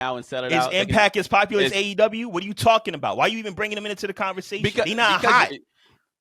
now and sell it Is out. Impact as popular as AEW? What are you talking about? Why are you even bringing them into the conversation? They not hot.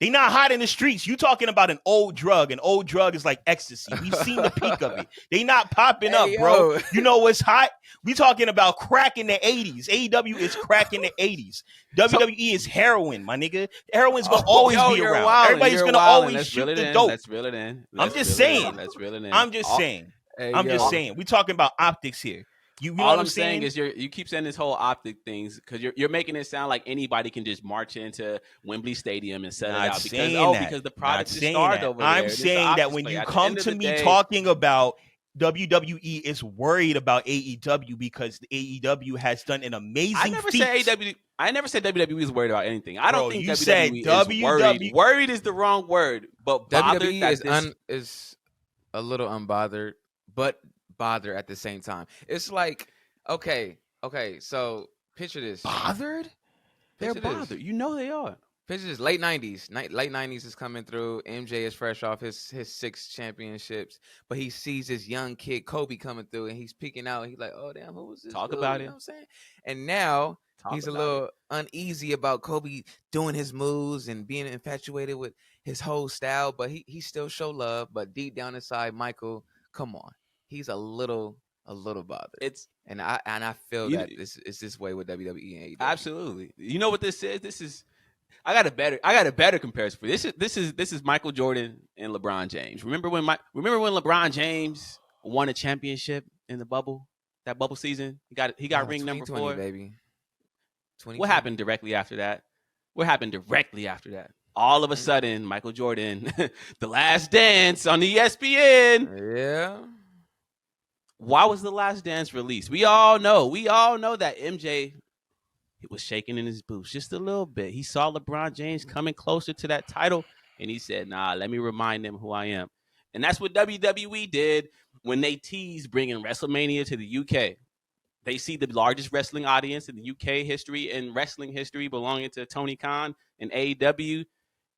They not hot in the streets. You talking about an old drug. An old drug is like ecstasy. We've seen the peak of it. They not popping up, bro. You know what's hot? We talking about crack in the 80s. AEW is crack in the 80s. WWE is heroin, my nigga. Heroin's going to always be around. Wildin', Everybody's going to always shoot the dope. Let's reel it in. I'm just saying. Let's reel it in. I'm just saying. We talking about optics here. You know all what I'm saying is you keep saying this whole optic things because you're making it sound like anybody can just march into Wembley Stadium and sell it out because the product is starved over there. I'm saying that when you come to me talking about WWE is worried about AEW because the AEW has done an amazing I never said WWE is worried about anything. I don't think WWE is worried. Worried is the wrong word, but WWE is a little unbothered, but bothered at the same time. It's like, okay, so picture this. Bothered? They're bothered. You know they are. Picture this. Late 90s. Late 90s is coming through. MJ is fresh off his 6 championships, but he sees this young kid, Kobe, coming through, and he's peeking out, and he's like, oh, damn, who was this? Talk about it. You know what I'm saying? And now he's a little uneasy about Kobe doing his moves and being infatuated with his whole style, but he still show love. But deep down inside, Michael, come on. He's a little bothered. I feel that it's this way with WWE and AEW. Absolutely. You know what this is? This is I got a better comparison for you. This is Michael Jordan and LeBron James. Remember when LeBron James won a championship in the bubble? That bubble season? He got ring number 4. Baby. What happened directly after that? All of a sudden, Michael Jordan, The Last Dance on the ESPN. Yeah. Why was The Last Dance released? We all know that MJ was shaking in his boots just a little bit. He saw LeBron James coming closer to that title, and he said, nah, let me remind them who I am. And that's what WWE did when they teased bringing WrestleMania to the UK. They see the largest wrestling audience in the UK history and wrestling history belonging to Tony Khan and AEW,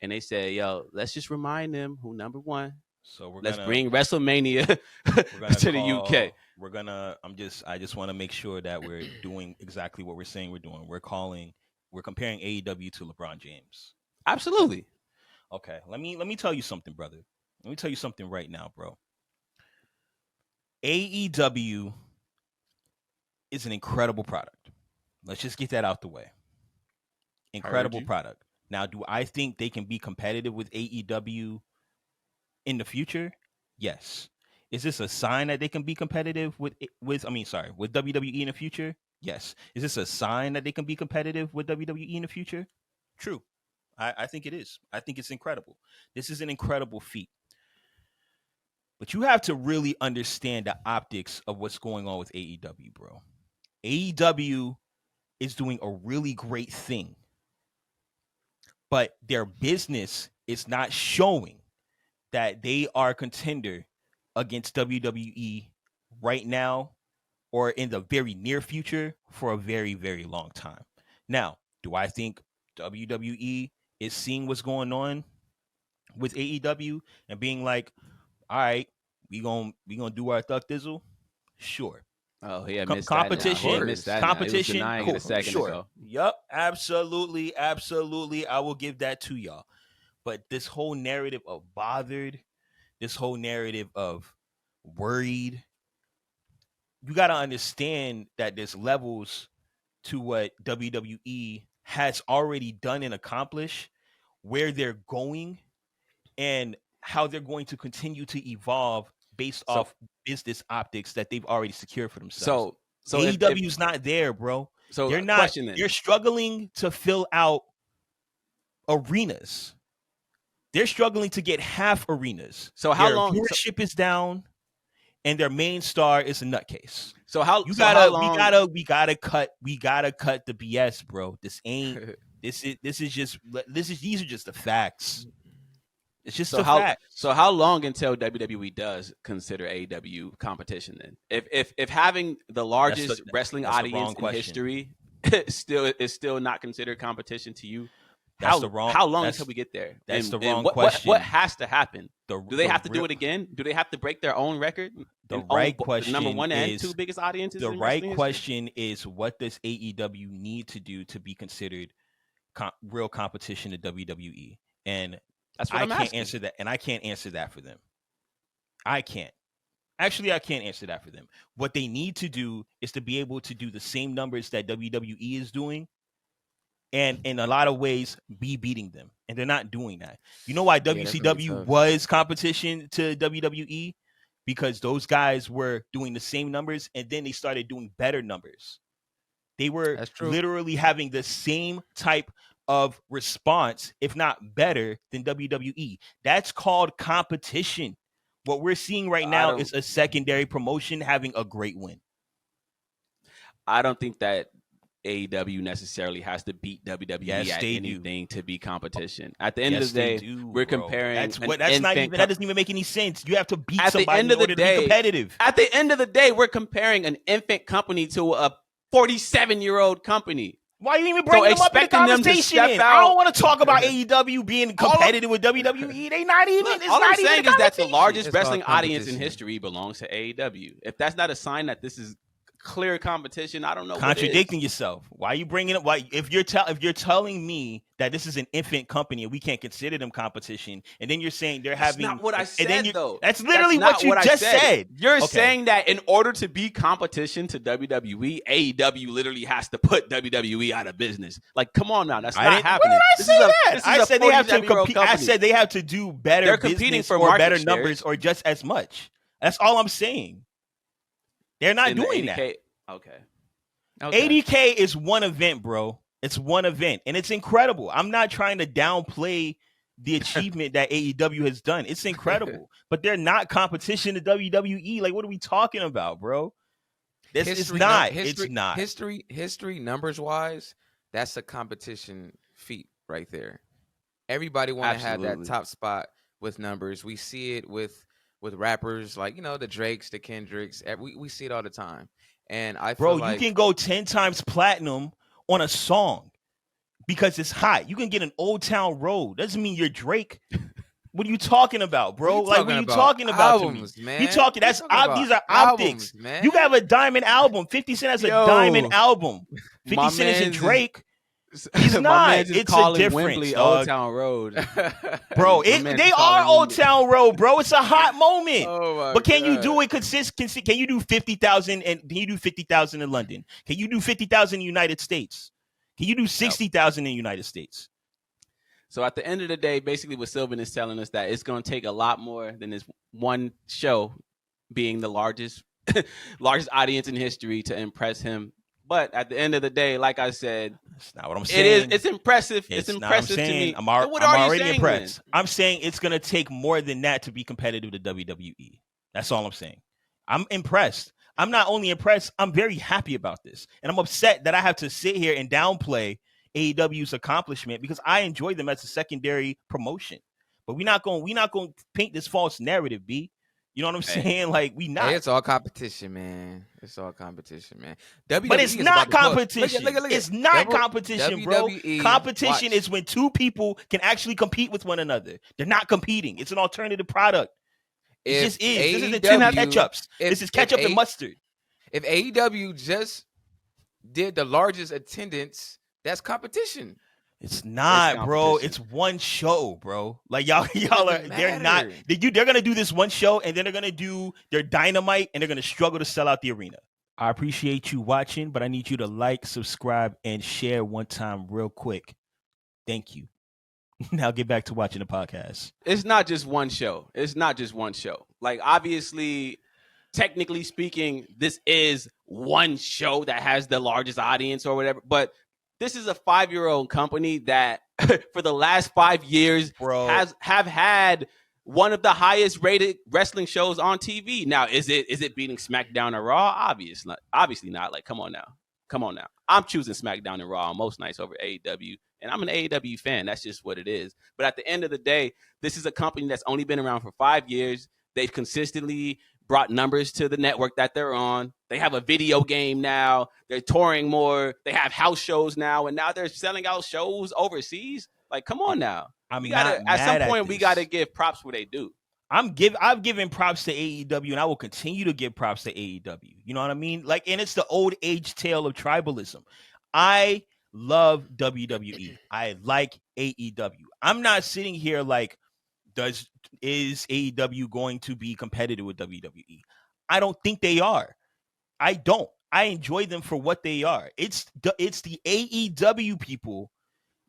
and they say, yo, let's just remind them who number 1. So let's bring WrestleMania to the UK. I just want to make sure that we're doing exactly what we're saying we're doing. We're comparing AEW to LeBron James. Absolutely. Okay. Let me tell you something, brother. Let me tell you something right now, bro. AEW is an incredible product. Let's just get that out the way. Incredible product. Now, do I think they can be competitive with AEW in the future? Yes. Is this a sign that they can be competitive with WWE in the future? Yes. Is this a sign that they can be competitive with WWE in the future? True. I think it is. I think it's incredible. This is an incredible feat. But you have to really understand the optics of what's going on with AEW, bro. AEW is doing a really great thing, but their business is not showing that they are a contender against WWE right now or in the very near future for a very, very long time. Now, do I think WWE is seeing what's going on with AEW and being like, all right, we gonna do our Thuck Dizzle? Sure. Oh yeah, competition. Competition. Cool. A second sure. ago. Yep. Absolutely. I will give that to y'all. But this whole narrative of bothered, this whole narrative of worried, you got to understand that there's levels to what WWE has already done and accomplished, where they're going, and how they're going to continue to evolve based off business optics that they've already secured for themselves. So AEW's not there, bro. So they're not. They're struggling to fill out arenas. They're struggling to get half arenas. So how their long viewership is down, and their main star is a nutcase. So how we gotta cut the BS, bro. These are just the facts. It's just a fact. So how long until WWE does consider AEW competition then? If having the largest wrestling audience in history is still not considered competition to you, That's the wrong. How long until we get there? That's and, the wrong what, question. What has to happen? Do they have to do it again? Do they have to break their own record? The right question the number one and is, two biggest audiences. The right question is, what does AEW need to do to be considered real competition to WWE? And that's what I can't answer that. And I can't answer that for them. I can't. Actually, I can't answer that for them. What they need to do is to be able to do the same numbers that WWE is doing, and in a lot of ways be beating them. And they're not doing that. You know why WCW was competition to WWE? Because those guys were doing the same numbers, and then they started doing better numbers. They were literally having the same type of response, if not better, than WWE. That's called competition. What we're seeing right now is a secondary promotion having a great win. I don't think that AEW necessarily has to beat WWE at anything to be competition. At the end of the day, we're comparing. That doesn't even make any sense. You have to beat somebody in order to be competitive. At the end of the day, we're comparing an infant company to a 47-year-old company. Why are you even bringing them up in the conversation? I don't want to talk about AEW being competitive with WWE. They not even. All I'm saying is that the largest wrestling audience in history belongs to AEW. If that's not a sign that this is clear competition, I don't know. Contradicting yourself. Why are you bringing it? Why, if you're telling me that this is an infant company and we can't consider them competition, and then you're saying they're having. That's not what I said, though. That's literally what you just said. You're saying that in order to be competition to WWE, AEW literally has to put WWE out of business. Like, come on now, that's not happening. When did I say that? I said they have to compete. I said they have to do better. They're competing for or better numbers, or just as much. That's all I'm saying. They're not doing that. Okay. 80K is one event, bro. It's one event, and it's incredible. I'm not trying to downplay the achievement that AEW has done. It's incredible, but they're not competition to WWE. Like, what are we talking about, bro? It's not. History numbers wise, that's a competition feat right there. Everybody want to have that top spot with numbers. We see it with rappers like, the Drakes, the Kendricks. We see it all the time. And I feel you can go 10 times platinum on a song because it's hot. You can get an Old Town Road. Doesn't mean you're Drake. What are you talking about, bro? What are you talking about albums, to me? Man. You talking? These are optics. Man. You have a diamond album. 50 Cent has a diamond album. 50 Cent isn't Drake. He's not. It's a difference. Wembley, Old Town Road, bro. They are Old Town Road, bro. It's a hot moment. But can you do it consistent? Can you do 50,000 and can you do 50,000 in London? Can you do 50,000 in the United States? Can you do 60,000 in the United States? So at the end of the day, basically what Sylvan is telling us that it's going to take a lot more than this one show being the largest audience in history to impress him. But at the end of the day, like I said, that's not what I'm saying. It's impressive. It's impressive to me. I'm already impressed. Then? I'm saying it's going to take more than that to be competitive to WWE. That's all I'm saying. I'm impressed. I'm not only impressed, I'm very happy about this. And I'm upset that I have to sit here and downplay AEW's accomplishment because I enjoy them as a secondary promotion. But we're not going to paint this false narrative, B. You know what I'm saying? Like, we not. Hey, it's all competition, man. It's all competition, man. But it's not competition. Look. It's not competition, bro. Competition is when two people can actually compete with one another. They're not competing. It's an alternative product. It just is. This isn't 10 ketchups. This is ketchup and mustard. If AEW just did the largest attendance, that's competition. It's not, bro. It's one show, bro. Like y'all are. They're not. They're gonna do this one show, and then they're gonna do their Dynamite, and they're gonna struggle to sell out the arena. I appreciate you watching, but I need you to like, subscribe, and share one time, real quick. Thank you. Now get back to watching the podcast. It's not just one show. Like, obviously, technically speaking, this is one show that has the largest audience or whatever, but this is a 5-year-old company that for the last 5 years have had one of the highest rated wrestling shows on TV. Now, is it beating SmackDown or Raw? Obviously not. Like, come on now. I'm choosing SmackDown and Raw on most nights over AEW, and I'm an AEW fan. That's just what it is. But at the end of the day, this is a company that's only been around for 5 years. They've consistently brought numbers to the network that they're on. They have a video game now. They're touring more. They have house shows now, and now they're selling out shows overseas. Like, come on now. I'm We not gotta, mad at some at point, we this. gotta give props where they do. I've given props to AEW, and I will continue to give props to AEW. You know what I mean? Like, and it's the old age tale of tribalism. I love WWE. I like AEW. I'm not sitting here like, is AEW going to be competitive with WWE? I don't think they are. I don't. I enjoy them for what they are. It's the AEW people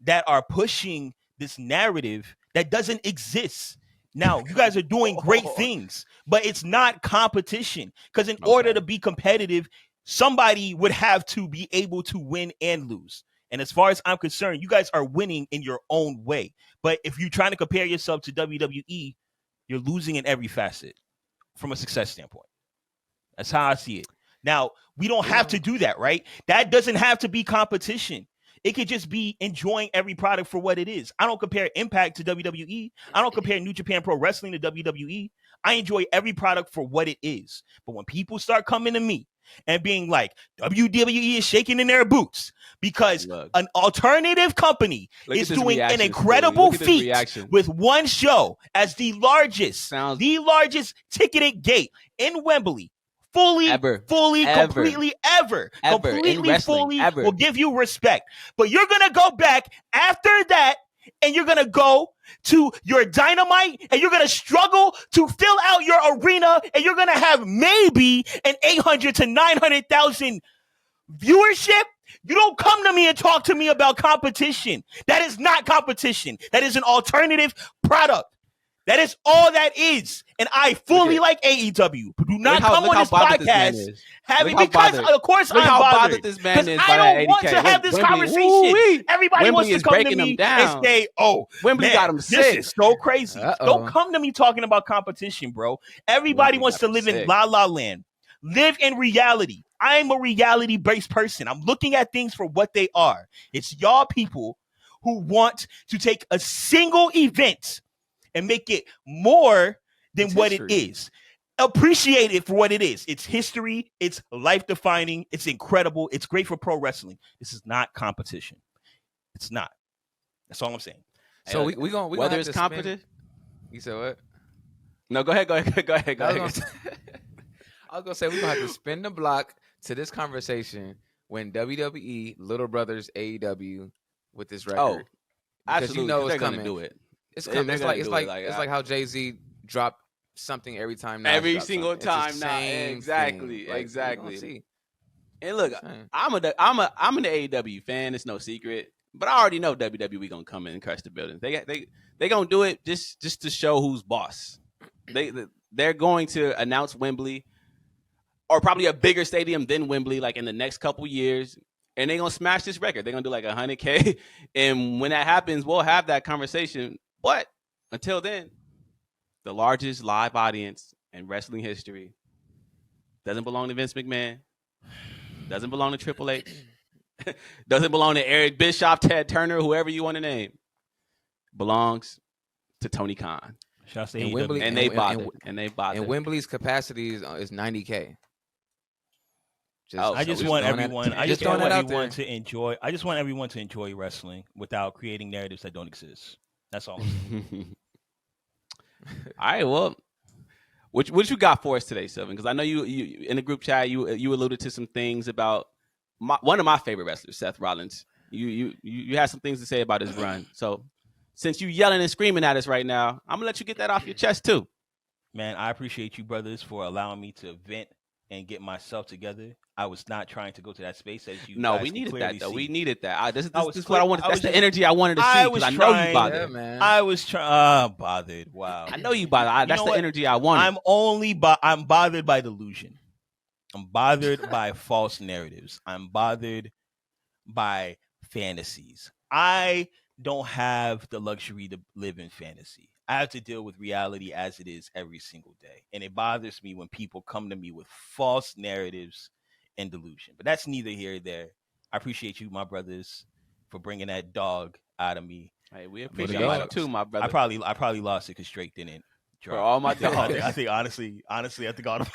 that are pushing this narrative that doesn't exist. Now, you guys are doing great things, but it's not competition. Because in order to be competitive, somebody would have to be able to win and lose. And as far as I'm concerned, you guys are winning in your own way. But if you're trying to compare yourself to WWE, you're losing in every facet from a success standpoint. That's how I see it. Now, we don't have to do that, right? That doesn't have to be competition. It could just be enjoying every product for what it is. I don't compare Impact to WWE. I don't compare New Japan Pro Wrestling to WWE. I enjoy every product for what it is. But when people start coming to me and being like, WWE is shaking in their boots because an alternative company is doing an incredible feat with one show as the largest ticketed gate in Wembley. Completely, will give you respect. But you're going to go back after that and you're going to go to your Dynamite and you're going to struggle to fill out your arena and you're going to have maybe an 800 to 900,000 viewership. You don't come to me and talk to me about competition. That is not competition. That is an alternative product. That is all that is. And I fully like AEW. But do not come on this podcast because, of course, I'm bothered. Because I don't want to have this conversation. Everybody wants to come to me and say, oh, Wembley got him sick. This is so crazy. Don't come to me talking about competition, bro. Everybody wants to live in La La Land. Live in reality. I'm a reality-based person. I'm looking at things for what they are. It's y'all people who want to take a single event and make it more than what it is. Appreciate it for what it is. It's history. It's life-defining. It's incredible. It's great for pro wrestling. This is not competition. It's not. That's all I'm saying. So we gonna whether it's competitive. You said what? No, go ahead. I was gonna say we're gonna have to spin the block to this conversation when WWE Little Brothers AEW with this record. Oh, because absolutely. You know they're it's coming. Gonna do it. It's coming. It's like how Jay-Z dropped something every time. Nas every single time now. Exactly. And look, I'm an AEW fan. It's no secret. But I already know WWE gonna come in and crush the building. They gonna do it just to show who's boss. They're going to announce Wembley, or probably a bigger stadium than Wembley, like in the next couple years. And they're going to smash this record. They're going to do like 100K. And when that happens, we'll have that conversation. But until then, the largest live audience in wrestling history doesn't belong to Vince McMahon. Doesn't belong to Triple H. Doesn't belong to Eric Bischoff, Ted Turner, whoever you want to name. Belongs to Tony Khan. And Wembley, and they bothered. And Wembley's capacity is 90K. I just want everyone to enjoy. I just want everyone to enjoy wrestling without creating narratives that don't exist. That's all. All right. Well, what you got for us today, Sylvan? Because I know you in the group chat you alluded to some things about one of my favorite wrestlers, Seth Rollins. You had some things to say about his run. So since you yelling and screaming at us right now, I'm gonna let you get that off your chest too. Man, I appreciate you brothers for allowing me to vent and get myself together. I was not trying to go to that space as you. No, we needed that though. We needed that. This is what I wanted. That's the energy I wanted to see. Because I know you bothered. Yeah, man. I was bothered. Wow. I know you bothered. That's the energy I wanted. I'm bothered by delusion. I'm bothered by false narratives. I'm bothered by fantasies. I don't have the luxury to live in fantasy. I have to deal with reality as it is every single day. And it bothers me when people come to me with false narratives and delusion. But that's neither here nor there. I appreciate you, my brothers, for bringing that dog out of me. Hey, we appreciate you too, my brother. I probably lost it because Drake didn't drop. For all my dogs. I think honestly, I think all of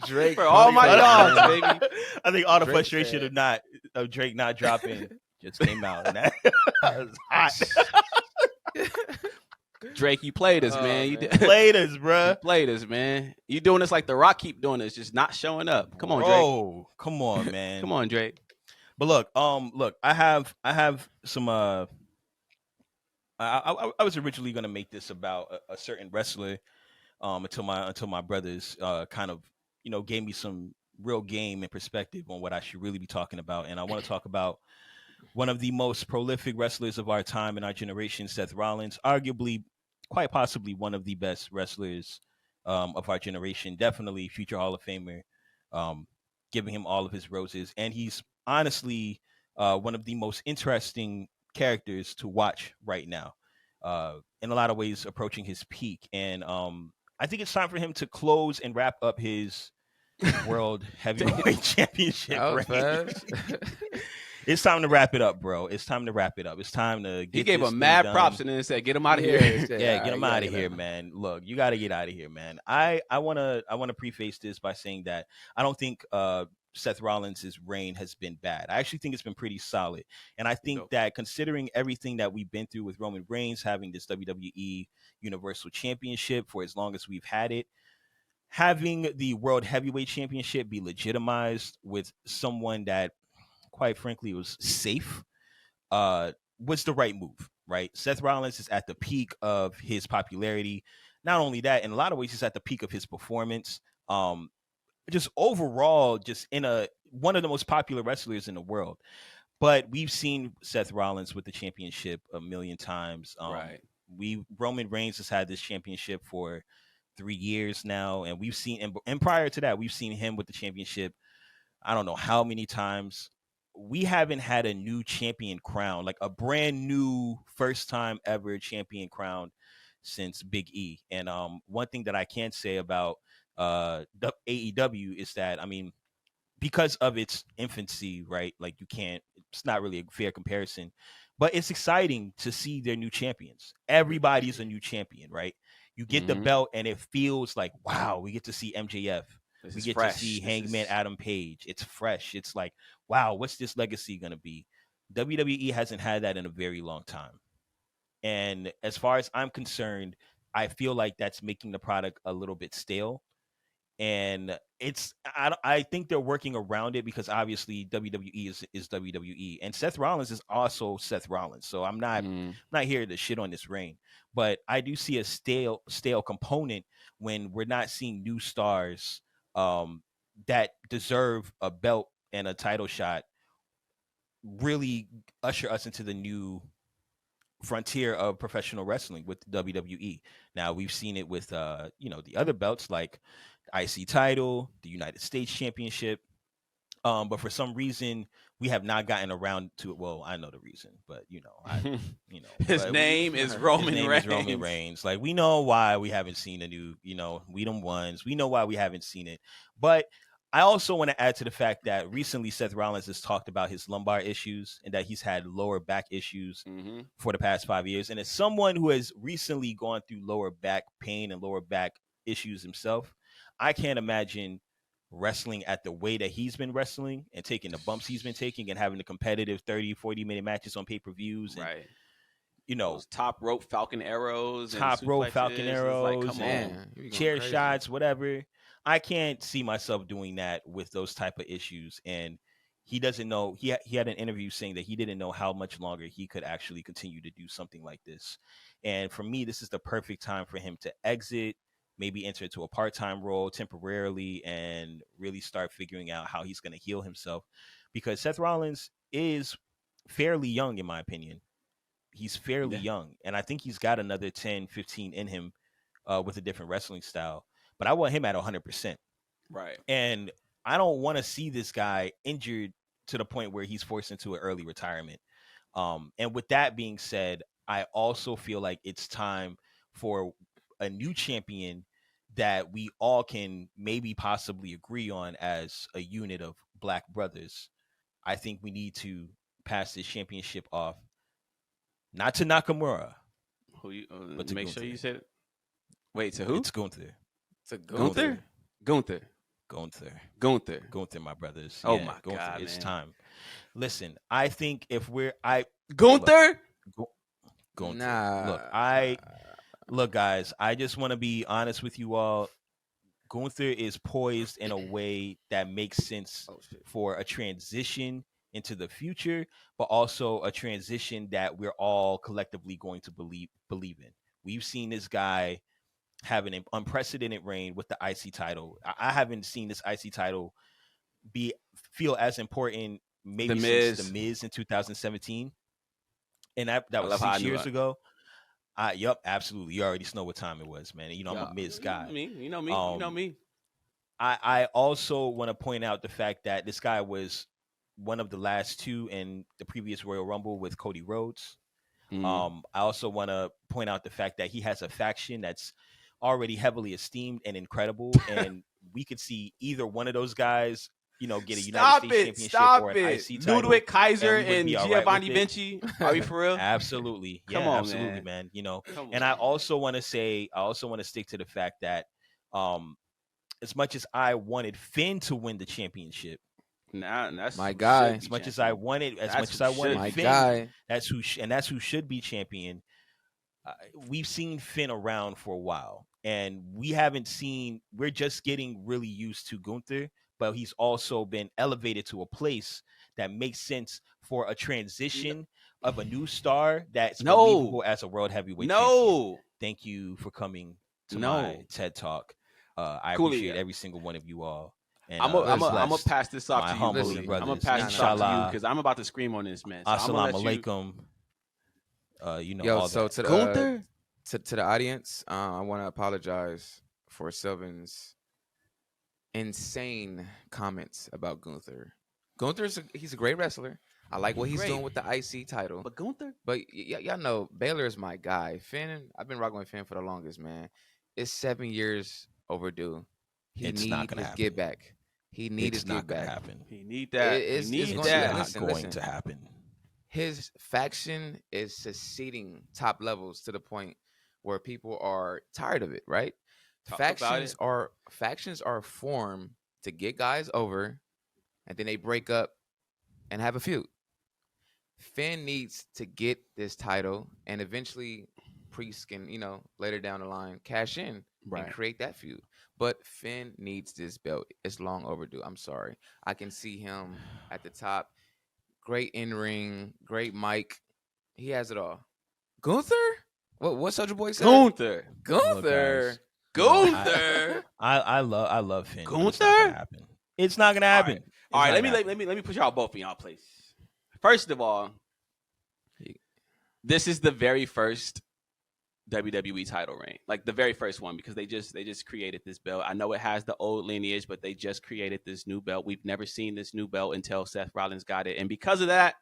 Drake for all my dogs, baby. I think all the frustration of Drake not dropping just came out, and that was hot. Drake, you played us, man. You played us, bro. You played us, man. You doing this like The Rock keep doing this, just not showing up. Come on, Drake. Oh, come on, man. Come on, Drake. But look, I have some I was originally gonna make this about a certain wrestler, until my brothers kind of gave me some real game and perspective on what I should really be talking about, and I want to talk about one of the most prolific wrestlers of our time in our generation, Seth Rollins, arguably, quite possibly one of the best wrestlers of our generation, definitely future Hall of Famer, giving him all of his roses, and he's honestly one of the most interesting characters to watch right now, in a lot of ways approaching his peak, and I think it's time for him to close and wrap up his World Heavyweight Championship reign. It's time to wrap it up, bro. It's time to wrap it up. It's time to get. He gave him mad props and then said, "Get him out of here." Yeah, get him out of here, man. Look, you got to get out of here, man. I wanna preface this by saying that I don't think Seth Rollins' reign has been bad. I actually think it's been pretty solid, and I think that considering everything that we've been through with Roman Reigns having this WWE Universal Championship for as long as we've had it, having the World Heavyweight Championship be legitimized with someone that, quite frankly, was safe, was the right move, right? Seth Rollins is at the peak of his popularity. Not only that, in a lot of ways, he's at the peak of his performance. Just overall, just one of the most popular wrestlers in the world. But we've seen Seth Rollins with the championship a million times. Right. Roman Reigns has had this championship for 3 years now, and we've seen, and prior to that, we've seen him with the championship I don't know how many times. We haven't had a new champion crown, like a brand new first time ever champion crown, since Big E. And one thing that I can say about the AEW is that, I mean, because of its infancy, right? Like it's not really a fair comparison, but it's exciting to see their new champions. Everybody's a new champion, right? You get the belt and it feels like, wow, we get to see MJF. We get to see Hangman Adam Page. It's fresh. It's like, wow, what's this legacy going to be? WWE hasn't had that in a very long time. And as far as I'm concerned, I feel like that's making the product a little bit stale. And I think they're working around it because obviously WWE is WWE, and Seth Rollins is also Seth Rollins. So I'm not here to shit on this reign, but I do see a stale component when we're not seeing new stars that deserve a belt and a title shot really usher us into the new frontier of professional wrestling with WWE. Now we've seen it with the other belts like IC title, the United States Championship. But for some reason we have not gotten around to it. Well, I know the reason, but his name is Roman Reigns. Like, we know why we haven't seen a new, we them ones. We know why we haven't seen it. But I also want to add to the fact that recently Seth Rollins has talked about his lumbar issues and that he's had lower back issues for the past 5 years. And as someone who has recently gone through lower back pain and lower back issues himself, I can't imagine wrestling at the way that he's been wrestling and taking the bumps he's been taking and having the competitive 30-40 minute matches on pay-per-views and, right. Those top rope Falcon arrows, like, come on, chair shots, whatever. I can't see myself doing that with those type of issues. And he doesn't know. He had an interview saying that he didn't know how much longer he could actually continue to do something like this. And for me, this is the perfect time for him to exit, maybe enter into a part-time role temporarily, and really start figuring out how he's going to heal himself. Because Seth Rollins is fairly young, in my opinion. He's fairly young, and I think he's got another 10, 15 in him with a different wrestling style. But I want him at 100%. Right. And I don't want to see this guy injured to the point where he's forced into an early retirement. And with that being said, I also feel like it's time for a new champion that we all can maybe possibly agree on as a unit of black brothers. I think we need to pass this championship off, not to Nakamura, but to make Gunther. Sure you said it. Wait, to who? It's Gunther. To Gunther? Gunther. Gunther, my brothers. Oh yeah, my Gunther. God, It's man. time. Listen, I think if Gunther. Nah. Look, guys. I just want to be honest with you all. Gunther is poised in a way that makes sense for a transition into the future, but also a transition that we're all collectively going to believe in. We've seen this guy have an unprecedented reign with the IC title. I haven't seen this IC title feel as important maybe since the Miz in 2017, and that was 6 years ago. Yep, absolutely. You already know what time it was, man. You know, I'm a Miz guy. You know me. I also want to point out the fact that this guy was one of the last two in the previous Royal Rumble with Cody Rhodes. I also want to point out the fact that he has a faction that's already heavily esteemed and incredible, and we could see either one of those guys, get a United States Championship or an IC title. Ludwig Kaiser and right Giovanni Vinci. Are we for real? Absolutely. Come on, absolutely, man. And I also want to stick to the fact that as much as I wanted Finn to win the championship, that's my guy. As much as I wanted my Finn, guy. that's who should be champion. We've seen Finn around for a while, and we're just getting really used to Gunther, but he's also been elevated to a place that makes sense for a transition of a new star that's believable as a world heavyweight champion. Thank you for coming to my TED Talk. I appreciate every single one of you all. And I'm gonna pass this off to you. Humbly, I'm gonna pass this off to you because I'm about to scream on this, man. So Assalamu alaikum. Yo, so to the to the audience, I want to apologize for Sylvan's insane comments about Gunther. He's a great wrestler. I like what he's doing with the IC title. But Gunther? But y'all know Baylor is my guy. Finn, I've been rocking with Finn for the longest, man. It's 7 years overdue. He needs his get back. He needs his get back. Happen. He need that. It's not going to happen. His faction is succeeding top levels to the point where people are tired of it, right? Factions are formed to get guys over, and then they break up and have a feud. Finn needs to get this title, and eventually Priest can, later down the line, cash in and create that feud. But Finn needs this belt. It's long overdue. I'm sorry. I can see him at the top. Great in-ring, great mic. He has it all. Gunther? What Soulja Boy said? Gunther. I love Finn. Gunther? It's not gonna happen. All right. Let me put y'all both in y'all place. First of all, this is the very first WWE title reign, like the very first one, because they just created this belt. I know it has the old lineage, but they just created this new belt. We've never seen this new belt until Seth Rollins got it, and because of that,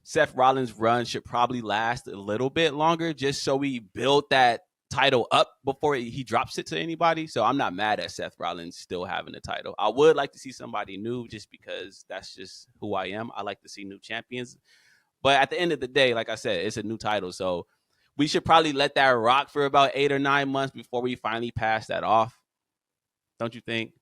Seth Rollins' run should probably last a little bit longer, just so we build that title up before he drops it to anybody. So I'm not mad at Seth Rollins still having the title. I would like to see somebody new, just because that's just who I am. I like to see new champions, but at the end of the day, like I said, it's a new title, so we should probably let that rock for about 8 or 9 months before we finally pass that off. Don't you think?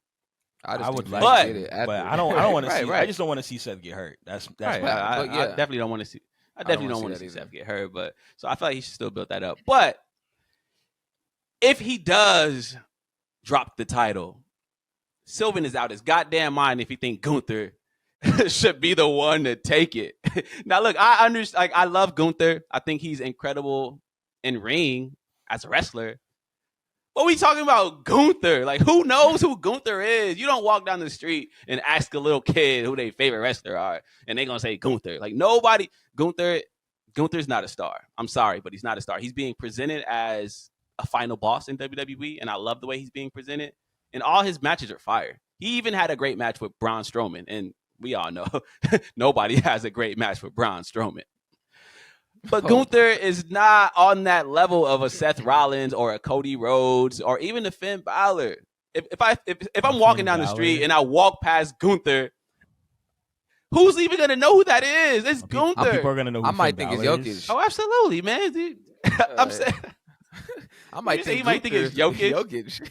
I would like to get it, but I don't want to see. I just don't want to see Seth get hurt. That's right. I definitely don't want to see. I definitely don't want to see Seth get hurt. But so I feel like he should still build that up. But if he does drop the title, Sylvan is out his goddamn mind if he think Gunther should be the one to take it. Now, look, I understand. Like, I love Gunther. I think he's incredible in ring as a wrestler. What are we talking about, Gunther? Like, who knows who Gunther is? You don't walk down the street and ask a little kid who their favorite wrestler are, and they're gonna say Gunther. Like, nobody. Gunther's not a star. I'm sorry, but he's not a star. He's being presented as a final boss in WWE, and I love the way he's being presented. And all his matches are fire. He even had a great match with Braun Strowman, and we all know nobody has a great match with Braun Strowman. But Gunther is not on that level of a Seth Rollins or a Cody Rhodes or even a Finn Balor. If I'm walking down the street and I walk past Gunther, who's even gonna know who that is? It's Gunther. People are gonna know who I might think it's Jokic. Oh, absolutely, man. Dude. I'm saying I might think he might think it's Jokic.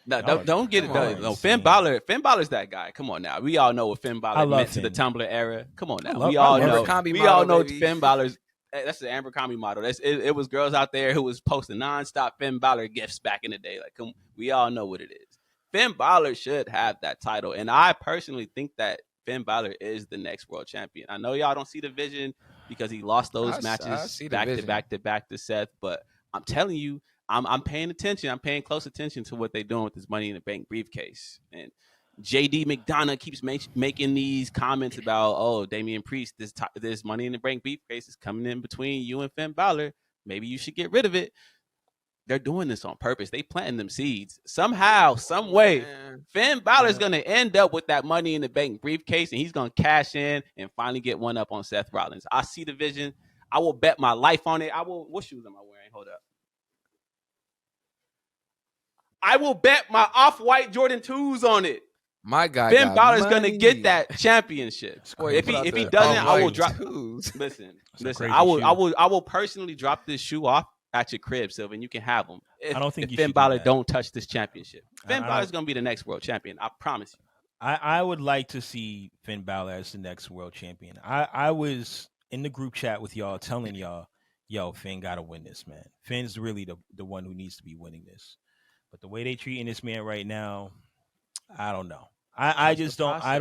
No, don't get it. No, Finn Balor's that guy. Come on now. We all know what Finn Balor meant to the Tumblr era. Come on now. We all know. We all know Finn Balor's. That's the Abercrombie model. It was girls out there who was posting nonstop Finn Balor gifts back in the day. Like, we all know what it is. Finn Balor should have that title, and I personally think that Finn Balor is the next world champion. I know y'all don't see the vision because he lost those matches back to back to Seth, but I'm telling you, I'm paying attention. I'm paying close attention to what they're doing with this Money in the Bank briefcase. And JD McDonough keeps making these comments about, oh, Damian Priest, this Money in the Bank briefcase is coming in between you and Finn Balor. Maybe you should get rid of it. They're doing this on purpose. They planting them seeds. Somehow, some way, Finn Balor's going to end up with that Money in the Bank briefcase, and he's going to cash in and finally get one up on Seth Rollins. I see the vision. I will bet my life on it. What shoes am I wearing? Hold up. I will bet my off-white Jordan 2s on it. My guy, Finn Balor's going to get that championship. If he doesn't, I will drop. Listen. I will personally drop this shoe off at your crib, Sylvan. You can have them. I don't think if Finn Balor don't touch this championship. Finn Balor's going to be the next world champion. I promise you. I would like to see Finn Balor as the next world champion. I was in the group chat with y'all telling y'all, yo, Finn got to win this, man. Finn's really the one who needs to be winning this. But the way they treating this man right now, I don't know. I just don't. I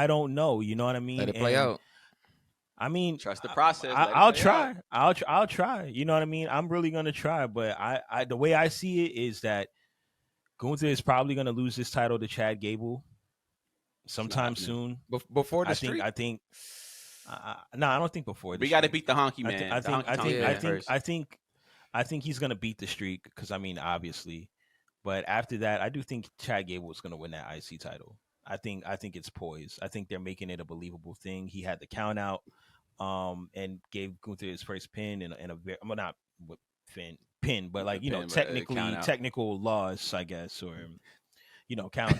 don't know. You know what I mean? Let it play out. I mean, trust the process. I'll try. I'll try. You know what I mean? I'm really gonna try. But I the way I see it is that Gunther is probably gonna lose this title to Chad Gable sometime soon. Before the streak? I think. No, I don't think before. We got to beat the honky man. I think he's gonna beat the streak because I mean, obviously. But after that, I do think Chad Gable is gonna win that IC title. I think it's poised. I think they're making it a believable thing. He had the count out, and gave Gunther his first pin and a very not with pin, but like technical loss, I guess, or count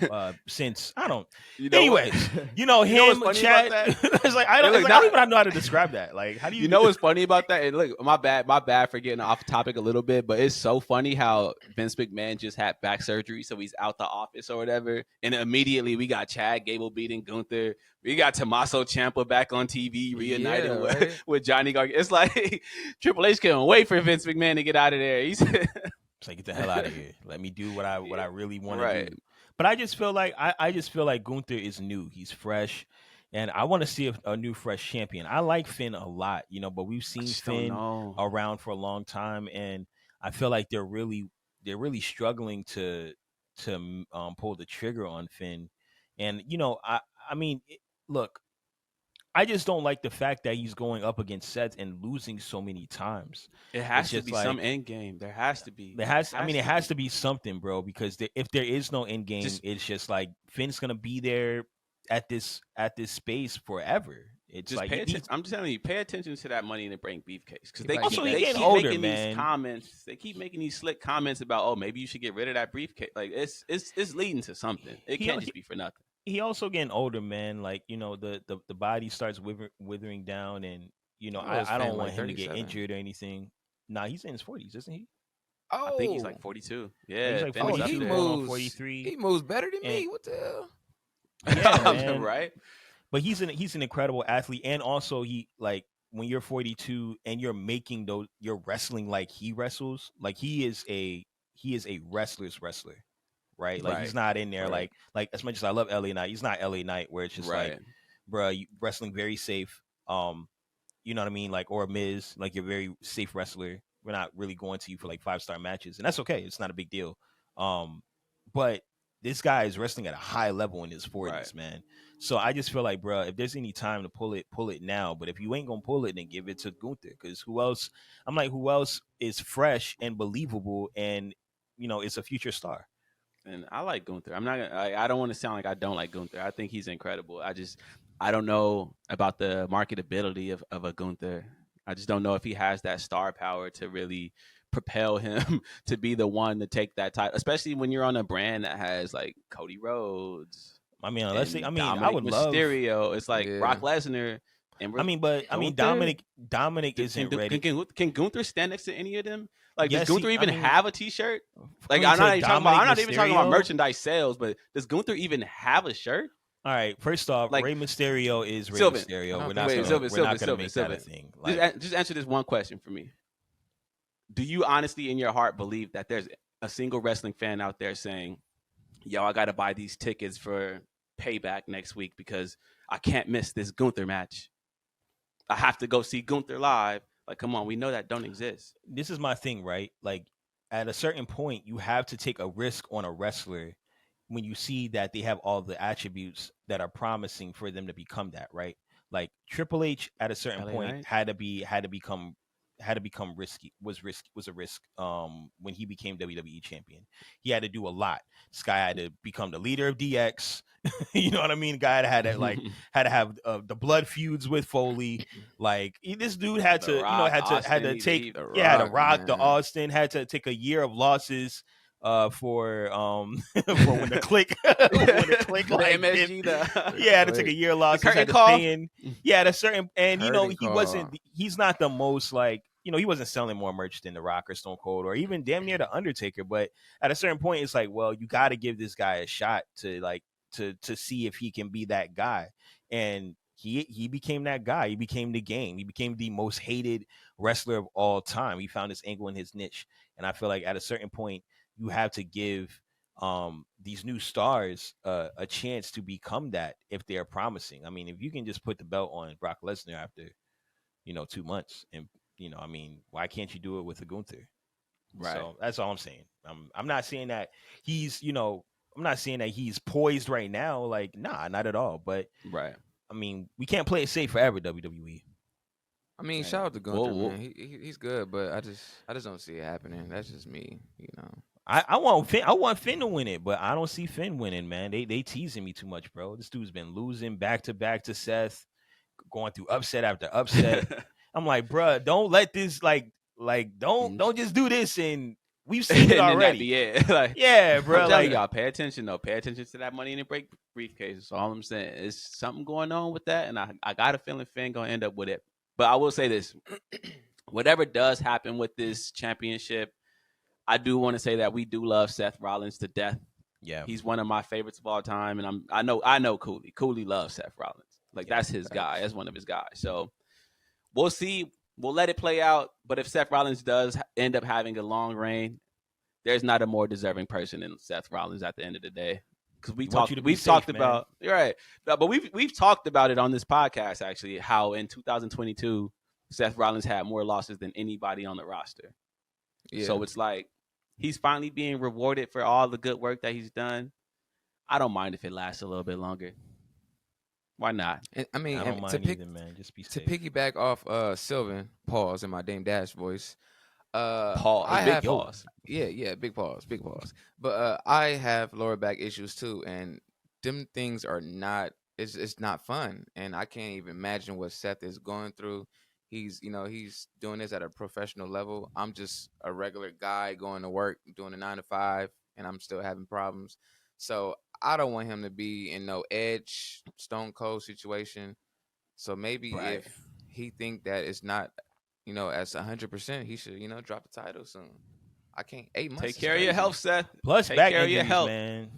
since I don't. Anyways, him, Chad. It's like I don't even know how to describe that. Like, how do you? You know what's funny about that? And look, my bad for getting off topic a little bit, but it's so funny how Vince McMahon just had back surgery, so he's out the office or whatever, and immediately we got Chad Gable beating Gunther. We got Tommaso Ciampa back on TV reunited with Johnny Gargano. It's like Triple H couldn't wait for Vince McMahon to get out of there. He said, "It's like, get the hell out of here. Let me do what I really want to do." But I just feel like Gunther is new. He's fresh, and I want to see a new fresh champion. I like Finn a lot, but we've seen Finn around for a long time, and I feel like they're really struggling to pull the trigger on Finn. And I mean, look, I just don't like the fact that he's going up against Seth and losing so many times. It has to be some end game. There has to be. It has to be something, bro. Because if there is no end game, it's just like Finn's gonna be there at this space forever. It's just like I'm telling you, pay attention to that Money in the Bank briefcase because they keep making these comments. They keep making these slick comments about, oh, maybe you should get rid of that briefcase. Like it's leading to something. It can't just be for nothing. He also getting older, man. Like, the body starts withering down, and I don't want him to get injured or anything. Nah, he's in his 40s, isn't he? Oh, I think he's like 42. Yeah, he's like 42, he moves 43. He moves better than me. What the hell? Yeah, man. Right. But he's an incredible athlete, and also he, like, when you're 42 and you're you're wrestling like he wrestles, like he is a wrestler's wrestler. Right, like he's not in there like as much as I love LA Knight, he's not LA Knight where it's just like, bro, you wrestling very safe. You know what I mean? Like, or Miz, like you're a very safe wrestler. We're not really going to you for like 5-star matches, and that's okay. It's not a big deal. But this guy is wrestling at a high level in his 40s, man. So I just feel like, bro, if there's any time to pull it now. But if you ain't gonna pull it, then give it to Gunther, because who else is fresh and believable and is a future star. And I like Gunther. I don't want to sound like I don't like Gunther. I think he's incredible. I don't know about the marketability of a Gunther. I just don't know if he has that star power to really propel him to be the one to take that title, especially when you're on a brand that has like Cody Rhodes. I mean, I would love Mysterio. It's like Brock Lesnar And I mean, Dominic isn't ready. Can Gunther stand next to any of them? Like, Yes, does Gunther even have a T-shirt? Like, I'm not even talking about merchandise sales, but does Gunther even have a shirt? All right, first off, Like, Rey Mysterio is Rey Sylvan. Mysterio. We're not gonna make that a thing. Like, just answer this one question for me. Do you honestly, in your heart, believe that there's a single wrestling fan out there saying, "Yo, I got to buy these tickets for Payback next week because I can't miss this Gunther match. I have to go see Gunther live." Like, come on, we know that don't exist. This is my thing, right? Like, at a certain point, you have to take a risk on a wrestler when you see that they have all the attributes that are promising for them to become that, right? Like Triple H at a certain point had to become risky, was a risk when he became WWE champion. He had to do a lot. This guy had to become the leader of DX. You know what I mean? Guy had to have the blood feuds with Foley. Like, this dude had to take the Austin, had to take a year of losses for when the click like MSG had to take a year of losses, had to stay in at a certain, and he's not the most, like, he wasn't selling more merch than The Rock or Stone Cold or even damn near The Undertaker, but at a certain point it's like, well, you got to give this guy a shot to see if he can be that guy. And he became that guy. He became the game. He became the most hated wrestler of all time. He found his angle in his niche. And I feel like at a certain point you have to give these new stars a chance to become that if they're promising. I mean, if you can just put the belt on Brock Lesnar after 2 months, and I mean, why can't you do it with a Gunther? Right. So that's all I'm saying. I'm not saying that he's I'm not saying that he's poised right now. Like, nah, not at all. But right. I mean, we can't play it safe forever, WWE. I mean, shout out to Gunther, man. He's good, but I just don't see it happening. That's just me, I want Finn to win it, but I don't see Finn winning, man. They teasing me too much, bro. This dude's been losing back to back to Seth, going through upset after upset. I'm like, bro, don't let this don't just do this, and we've seen it already. Yeah, bro. I'm telling y'all, pay attention though. Pay attention to that Money in the Bank briefcase. That's all I'm saying. There's something going on with that, and I got a feeling Finn gonna end up with it. But I will say this: whatever does happen with this championship, I do want to say that we do love Seth Rollins to death. Yeah, he's one of my favorites of all time, and I know Cooley. Cooley loves Seth Rollins. Like, that's his guy. That's one of his guys. So we'll see. We'll let it play out. But if Seth Rollins does end up having a long reign, there's not a more deserving person than Seth Rollins at the end of the day. Because we've talked about you're right, but we've talked about it on this podcast actually. How in 2022 Seth Rollins had more losses than anybody on the roster. Yeah. So it's like he's finally being rewarded for all the good work that he's done. I don't mind if it lasts a little bit longer. Why not? I mean, I don't mind either, man. Just be safe. To piggyback off Sylvan, pause in my Dame Dash voice. Pause. Big pause. Yeah, big pause. But I have lower back issues too, and them things are not. It's not fun, and I can't even imagine what Seth is going through. He's doing this at a professional level. I'm just a regular guy going to work, doing a 9 to 5, and I'm still having problems. So I don't want him to be in no Edge, Stone Cold situation. So maybe if he think that it's not, as 100%, he should, drop the title soon. I can't. 8 months. Take care of your health, Seth. Plus, take back care injuries, of your health, man.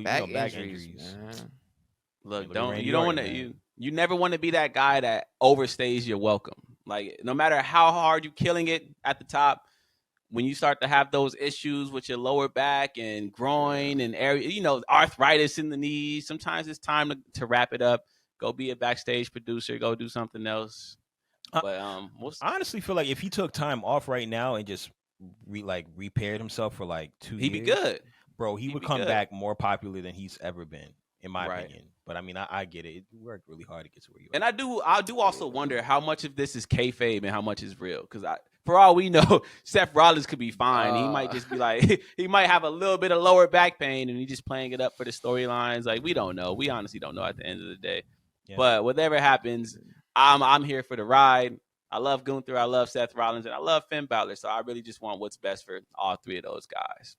Back injuries. Man. Look, you don't want to. You never want to be that guy that overstays your welcome. Like, no matter how hard you're killing it at the top, when you start to have those issues with your lower back and groin and area, arthritis in the knees, sometimes it's time to wrap it up. Go be a backstage producer. Go do something else. But I honestly feel like if he took time off right now and just repaired himself for like 2 years, he'd be good, bro. He would come back more popular than he's ever been, in my opinion. But I mean, I get it. You worked really hard to get to where you are. And I do also wonder how much of this is kayfabe and how much is real. Because for all we know, Seth Rollins could be fine. He might just be like, he might have a little bit of lower back pain, and he's just playing it up for the storylines. Like, we don't know. We honestly don't know at the end of the day. Yeah. But whatever happens, I'm here for the ride. I love Gunther. I love Seth Rollins, and I love Finn Balor. So I really just want what's best for all three of those guys.